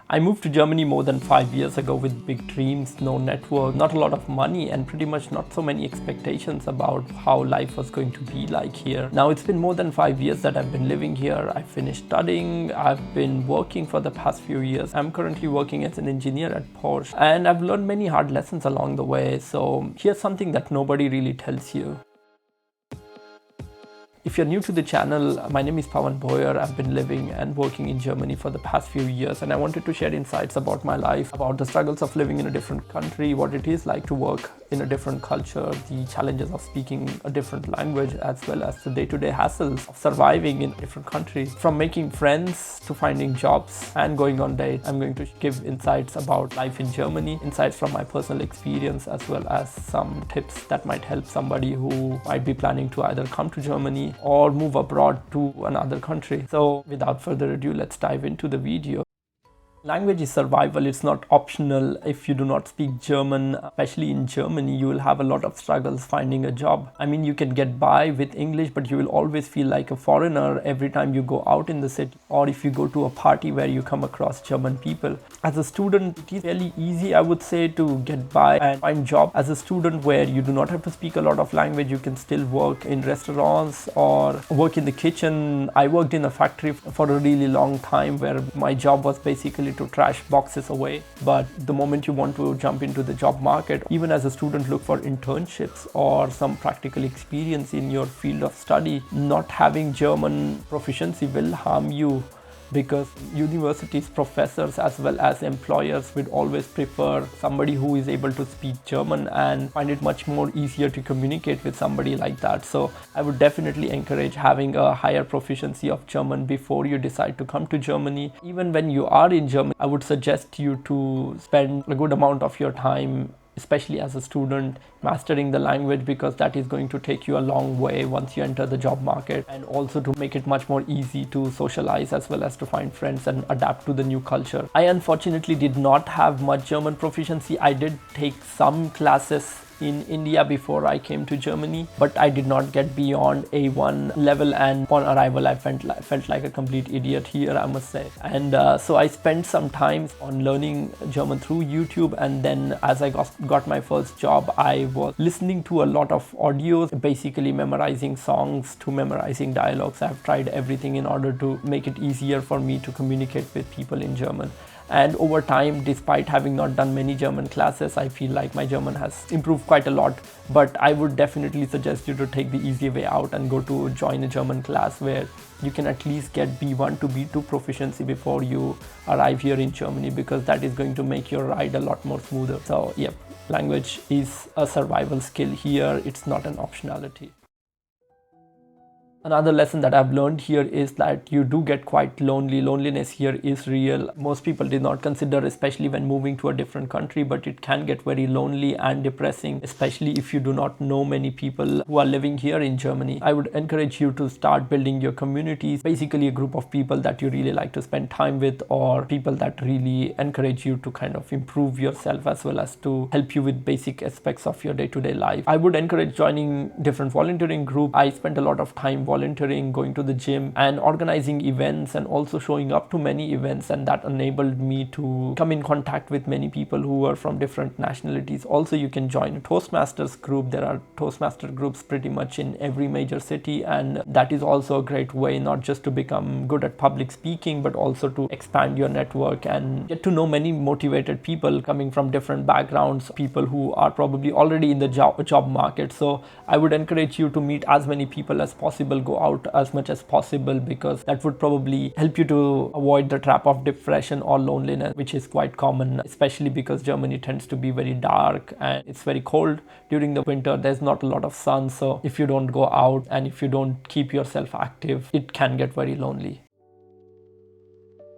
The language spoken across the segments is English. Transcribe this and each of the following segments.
I moved to Germany more than 5 years ago with big dreams, no network, not a lot of money, and pretty much not so many expectations about how life was going to be like here. Now it's been more than 5 years that I've been living here. I finished studying, I've been working for the past few years. I'm currently working as an engineer at Porsche, and I've learned many hard lessons along the way. So here's something that nobody really tells you. If you're new to the channel, my name is Pawan Boyer. I've been living and working in Germany for the past few years, and I wanted to share insights about my life, about the struggles of living in a different country, what it is like to work in a different culture, the challenges of speaking a different language, as well as the day-to-day hassles of surviving in a different country. From making friends to finding jobs and going on dates, I'm going to give insights about life in Germany, insights from my personal experience, as well as some tips that might help somebody who might be planning to either come to Germany or move abroad to another country. So without further ado, let's dive into the video. Language is survival, it's not optional. If you do not speak German, especially in Germany, you will have a lot of struggles finding a job. I mean, you can get by with English, but you will always feel like a foreigner every time you go out in the city, or if you go to a party where you come across German people. As a student, it is fairly easy, I would say, to get by and find job. As a student where you do not have to speak a lot of language, you can still work in restaurants or work in the kitchen. I worked in a factory for a really long time where my job was basically to trash boxes away. But the moment you want to jump into the job market, even as a student, look for internships or some practical experience in your field of study. Not having German proficiency will harm you, because universities, professors, as well as employers would always prefer somebody who is able to speak German and find it much more easier to communicate with somebody like that. So I would definitely encourage having a higher proficiency of German before you decide to come to Germany. Even when you are in Germany, I would suggest you to spend a good amount of your time, especially as a student, mastering the language, because that is going to take you a long way once you enter the job market, and also to make it much more easy to socialize as well as to find friends and adapt to the new culture. I unfortunately did not have much German proficiency. I did take some classes in India before I came to Germany, but I did not get beyond A1 level, and upon arrival I felt like a complete idiot here, I must say. And so I spent some time on learning German through YouTube, and then as I got my first job, I was listening to a lot of audios, basically memorizing songs to memorizing dialogues. I've tried everything in order to make it easier for me to communicate with people in German. And over time, despite having not done many German classes, I feel like my German has improved quite a lot. But I would definitely suggest you to take the easy way out and join a German class where you can at least get B1 to B2 proficiency before you arrive here in Germany, because that is going to make your ride a lot more smoother. So yep, language is a survival skill here. It's not an optionality. Another lesson that I've learned here is that you do get quite lonely. Loneliness here is real. Most people did not consider, especially when moving to a different country, but it can get very lonely and depressing, especially if you do not know many people who are living here in Germany. I would encourage you to start building your communities, basically a group of people that you really like to spend time with, or people that really encourage you to kind of improve yourself as well as to help you with basic aspects of your day-to-day life. I would encourage joining different volunteering groups. I spent a lot of time volunteering, going to the gym and organizing events, and also showing up to many events, and that enabled me to come in contact with many people who were from different nationalities. Also, you can join a Toastmasters group. There are Toastmaster groups pretty much in every major city, and that is also a great way not just to become good at public speaking, but also to expand your network and get to know many motivated people coming from different backgrounds, people who are probably already in the job market. So I would encourage you to meet as many people as possible, go out as much as possible, because that would probably help you to avoid the trap of depression or loneliness, which is quite common, especially because Germany tends to be very dark and it's very cold during the winter. There's not a lot of sun, so if you don't go out and if you don't keep yourself active, it can get very lonely.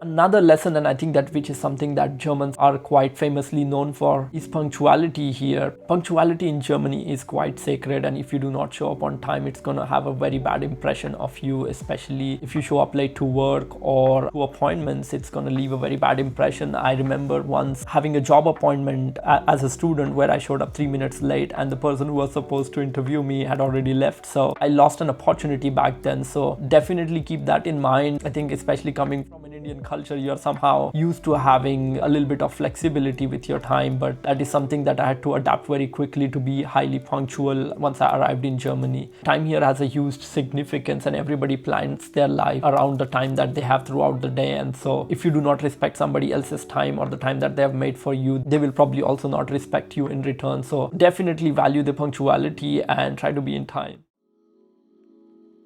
Another lesson, and I think that which is something that Germans are quite famously known for, is punctuality here. Punctuality in Germany is quite sacred, and if you do not show up on time, it's going to have a very bad impression of you, especially if you show up late to work or to appointments. It's going to leave a very bad impression. I remember once having a job appointment as a student where I showed up 3 minutes late, and the person who was supposed to interview me had already left. So I lost an opportunity back then. So definitely keep that in mind. I think especially coming from an Indian Indian culture, you're somehow used to having a little bit of flexibility with your time, but that is something that I had to adapt very quickly to be highly punctual once I arrived in Germany. Time here has a huge significance and everybody plans their life around the time that they have throughout the day, and so if you do not respect somebody else's time or the time that they have made for you, they will probably also not respect you in return. So definitely value the punctuality and try to be in time.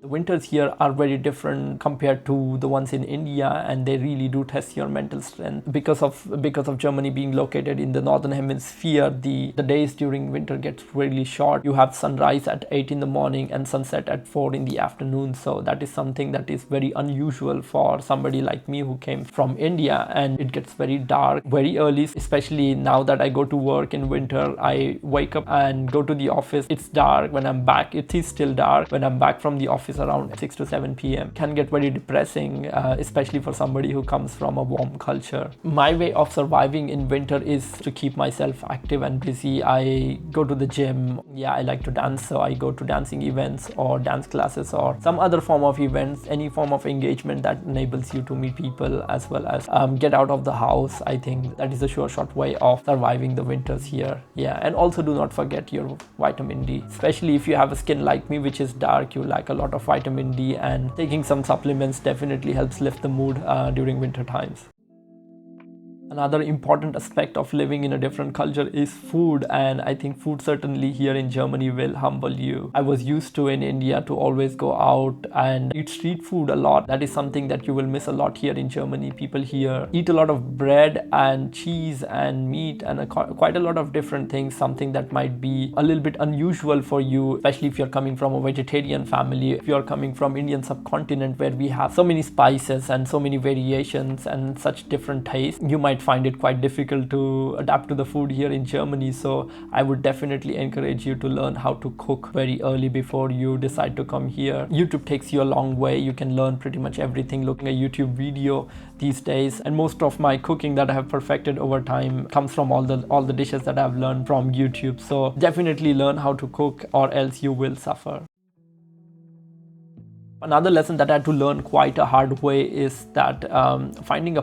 The winters here are very different compared to the ones in India, and they really do test your mental strength. Because of Germany being located in the northern hemisphere, the days during winter gets really short. You have sunrise at 8 in the morning and sunset at 4 in the afternoon. So that is something that is very unusual for somebody like me who came from India, and it gets very dark very early, especially now that I go to work in winter. I wake up and go to the office. It's dark. When I'm back, it is still dark. When I'm back from the office around 6 to 7 p.m. can get very depressing, especially for somebody who comes from a warm culture. My way of surviving in winter is to keep myself active and busy. I go to the gym. Yeah, I like to dance, so I go to dancing events or dance classes or some other form of events, any form of engagement that enables you to meet people as well as get out of the house. I think that is a sure shot way of surviving the winters here. Yeah, and also do not forget your vitamin D, especially if you have a skin like me, which is dark. You lack a lot of vitamin D, and taking some supplements definitely helps lift the mood during winter times. Another important aspect of living in a different culture is food, and I think food certainly here in Germany will humble you. I was used to in India to always go out and eat street food a lot. That is something that you will miss a lot here in Germany. People here eat a lot of bread and cheese and meat and quite a lot of different things, something that might be a little bit unusual for you, especially if you're coming from a vegetarian family. If you're coming from Indian subcontinent where we have so many spices and so many variations and such different tastes, you might find it quite difficult to adapt to the food here in Germany. So I would definitely encourage you to learn how to cook very early before you decide to come here. YouTube takes you a long way. You can learn pretty much everything looking at a YouTube video these days, and most of my cooking that I have perfected over time comes from all the dishes that I've learned from YouTube. So definitely learn how to cook or else you will suffer. Another lesson that I had to learn quite a hard way is that finding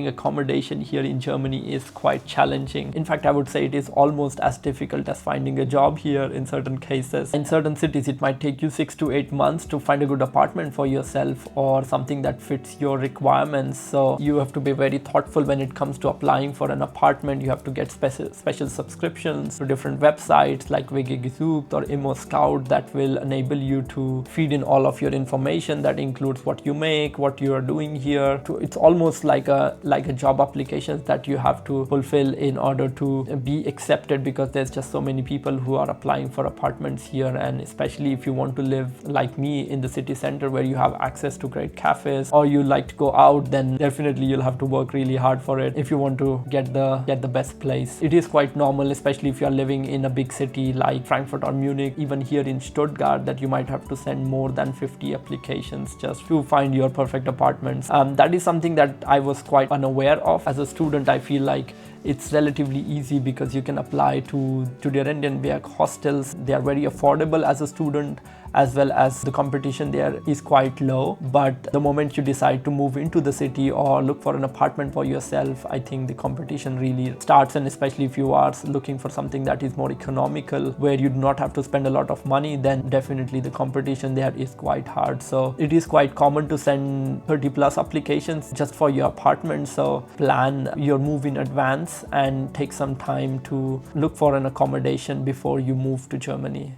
accommodation here in Germany is quite challenging. In fact, I would say it is almost as difficult as finding a job here in certain cases. In certain cities, it might take you 6 to 8 months to find a good apartment for yourself or something that fits your requirements. So you have to be very thoughtful when it comes to applying for an apartment. You have to get special subscriptions to different websites like WG Gesucht or Immo Scout that will enable you to feed in all of your information that includes what you make, what you are doing here. It's almost like a job application that you have to fulfill in order to be accepted, because there's just so many people who are applying for apartments here. And especially if you want to live like me in the city center where you have access to great cafes or you like to go out, then definitely you'll have to work really hard for it if you want to get the best place. It is quite normal, especially if you're living in a big city like Frankfurt or Munich, even here in Stuttgart, that you might have to send more than 50 applications just to find your perfect apartments. That is something that I was quite unaware of. As a student, I feel like it's relatively easy because you can apply to Studentenwerk hostels. They are very affordable as a student, as well as the competition there is quite low. But the moment you decide to move into the city or look for an apartment for yourself, I think the competition really starts. And especially if you are looking for something that is more economical, where you do not have to spend a lot of money, then definitely the competition there is quite hard. So it is quite common to send 30 plus applications just for your apartment. So plan your move in advance and take some time to look for an accommodation before you move to Germany.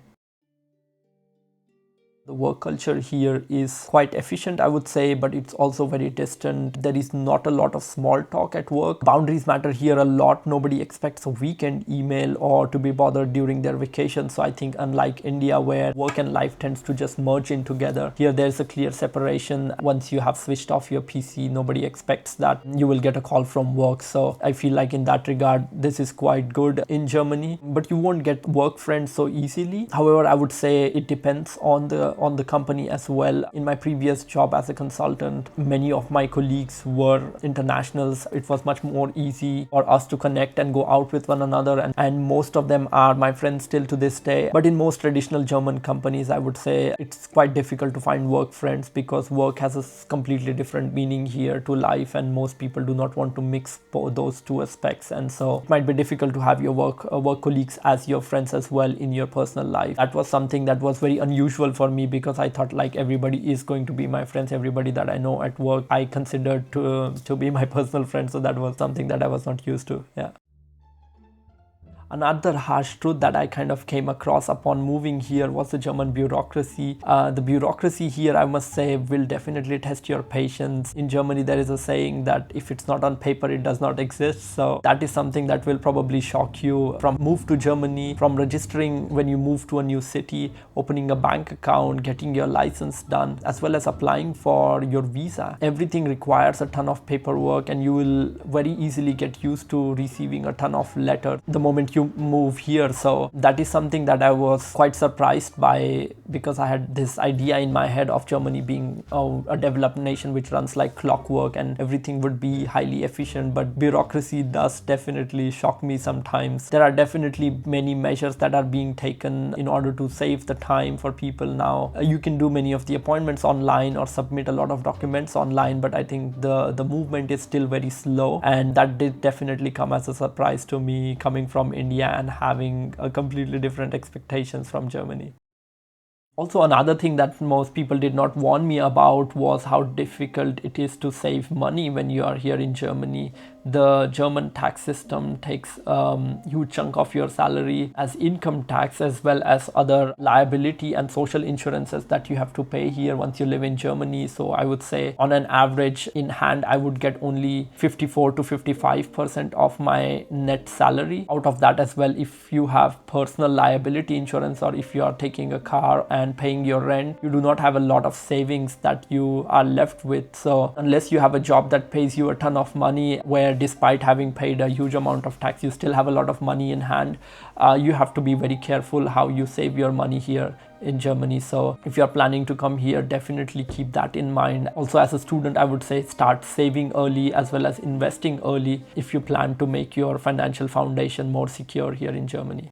The work culture here is quite efficient, I would say, but it's also very distant. There is not a lot of small talk at work. Boundaries matter here a lot. Nobody expects a weekend email or to be bothered during their vacation. So I think unlike India, where work and life tends to just merge in together, here there's a clear separation. Once you have switched off your PC, nobody expects that you will get a call from work. So I feel like in that regard, this is quite good in Germany, but you won't get work friends so easily. However, I would say it depends on the on the company as well. In my previous job as a consultant, many of my colleagues were internationals. It was much more easy for us to connect and go out with one another, and most of them are my friends still to this day. But in most traditional German companies, I would say it's quite difficult to find work friends, because work has a completely different meaning here to life, and most people do not want to mix those two aspects, and so it might be difficult to have your work colleagues as your friends as well in your personal life. That was something that was very unusual for me, because I thought like everybody is going to be my friends. Everybody that I know at work I considered to be my personal friend, so that was something that I was not used to. Yeah. Another harsh truth that I kind of came across upon moving here was the German bureaucracy. The bureaucracy here, I must say, will definitely test your patience. In Germany, there is a saying that if it's not on paper, it does not exist. So that is something that will probably shock you. From move to Germany, from registering when you move to a new city, opening a bank account, getting your license done, as well as applying for your visa. Everything requires a ton of paperwork, and you will very easily get used to receiving a ton of letters the moment you move here. So that is something that I was quite surprised by, because I had this idea in my head of Germany being a developed nation which runs like clockwork and everything would be highly efficient, but bureaucracy does definitely shock me sometimes. There are definitely many measures that are being taken in order to save the time for people now. You can do many of the appointments online or submit a lot of documents online, but I think the movement is still very slow, and that did definitely come as a surprise to me, coming from India and having a completely different expectations from Germany. Also, another thing that most people did not warn me about was how difficult it is to save money when you are here in Germany. The German tax system takes a huge chunk of your salary as income tax, as well as other liability and social insurances that you have to pay here once you live in Germany. So I would say on an average in hand, I would get only 54 to 55% of my net salary. Out of that as well, if you have personal liability insurance, or if you are taking a car and paying your rent, you do not have a lot of savings that you are left with. So unless you have a job that pays you a ton of money, where despite having paid a huge amount of tax, you still have a lot of money in hand, you have to be very careful how you save your money here in Germany. So if you're planning to come here, definitely keep that in mind. Also, as a student, I would say start saving early as well as investing early if you plan to make your financial foundation more secure here in Germany.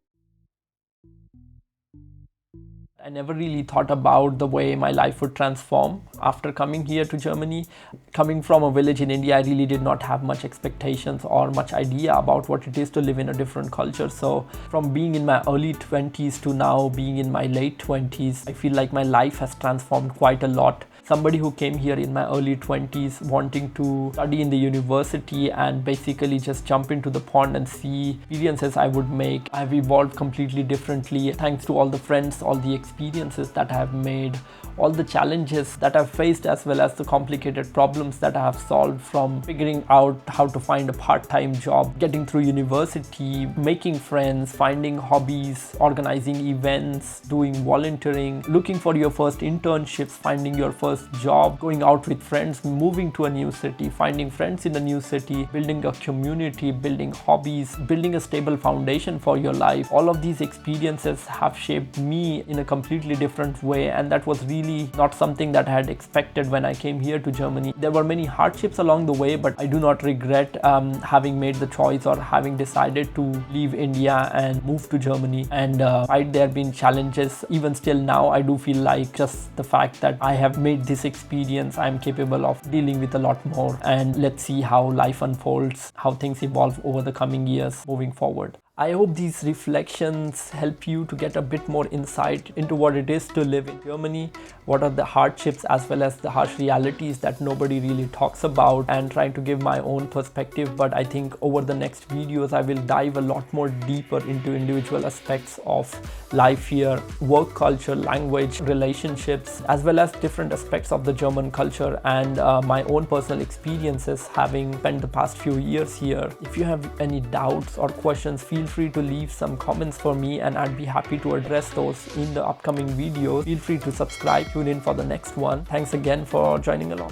I never really thought about the way my life would transform after coming here to Germany. Coming from a village in India, I really did not have much expectations or much idea about what it is to live in a different culture. So from being in my early 20s to now being in my late 20s, I feel like my life has transformed quite a lot. Somebody who came here in my early 20s wanting to study in the university and basically just jump into the pond and see experiences I would make. I've evolved completely differently thanks to all the friends, all the experiences that I have made, all the challenges that I've faced, as well as the complicated problems that I have solved, from figuring out how to find a part-time job, getting through university, making friends, finding hobbies, organizing events, doing volunteering, looking for your first internships, finding your first job, going out with friends, moving to a new city, finding friends in a new city, building a community, building hobbies, building a stable foundation for your life. All of these experiences have shaped me in a completely different way, and that was really not something that I had expected when I came here to Germany. There were many hardships along the way, but I do not regret having made the choice or having decided to leave India and move to Germany. And despite there been challenges, even still now, I do feel like just the fact that I have made this experience, I'm capable of dealing with a lot more. And let's see how life unfolds, how things evolve over the coming years moving forward. I hope these reflections help you to get a bit more insight into what it is to live in Germany, what are the hardships as well as the harsh realities that nobody really talks about, and trying to give my own perspective. But I think over the next videos, I will dive a lot more deeper into individual aspects of life here, work culture, language, relationships, as well as different aspects of the German culture and my own personal experiences having spent the past few years here. If you have any doubts or questions, feel free to leave some comments for me and I'd be happy to address those in the upcoming videos. Feel free to subscribe, tune in for the next one. Thanks again for joining along.